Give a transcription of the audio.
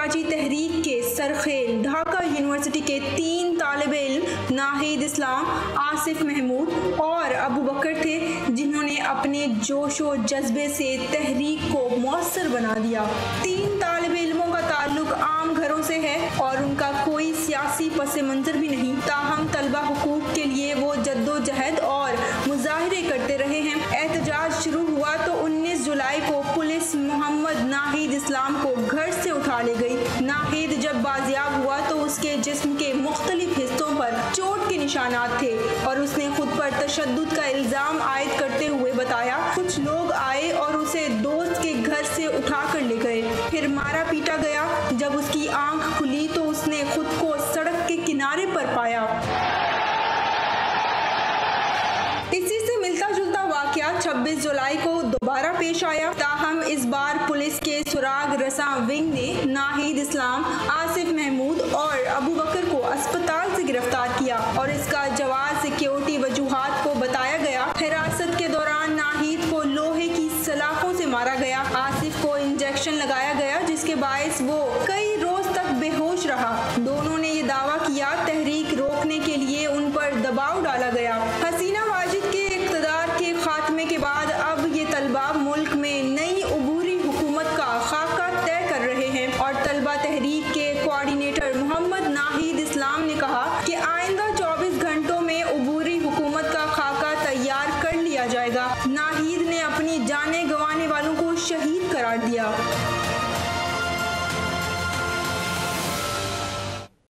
एहतजाजी तहरीक के सरखेल ढाका यूनिवर्सिटी के 3 तालिब इल्म नाहिद इस्लाम, आसिफ महमूद और अबू बकर थे, जिन्होंने अपने जोशो जज्बे से तहरीक को मौसर बना दिया। 3 तालिब इल्मों का ताल्लुक आम घरों से है और उनका कोई सियासी पस मंजर भी नहीं, ताहम तलबा हुकूक के लिए वो जद्दोजहद और मुजाहिरे करते रहे हैं। एहतजाज शुरू हुआ तो 19 जुलाई को पुलिस मोहम्मद नाहिद इस्लाम को घर से उठा ले गई। नाहिद जब बाजियाब हुआ तो उसके जिस्म के मुख्तलिफ हिस्सों पर चोट के निशानात थे और उसने खुद पर तशद्दुद का इल्जाम आयद करते हुए बताया। कुछ लोग आए और उसे दोस्त के घर से उठा कर ले गए, फिर मारा पीटा गया। जब उसकी आंख खुली तो उसने खुद को सड़क के किनारे पर पाया। इसी से मिलता जुलता वाकया 26 जुलाई को दोबारा पेश आया, ताहम इस बार पुलिस के सुराग रसां विंग ने नाहिद इस्लाम, आसिफ महमूद और अबू बकर को अस्पताल से गिरफ्तार किया और इसका जवाब सिक्योरिटी वजूहात को बताया गया। हिरासत के दौरान नाहिद को लोहे की सलाखों से मारा गया, आसिफ को इंजेक्शन लगाया गया जिसके बायस वो कई रोज तक बेहोश रहा। दोनों ने ये दावा किया तहरीक रोकने के लिए उन पर दबाव डाला गया।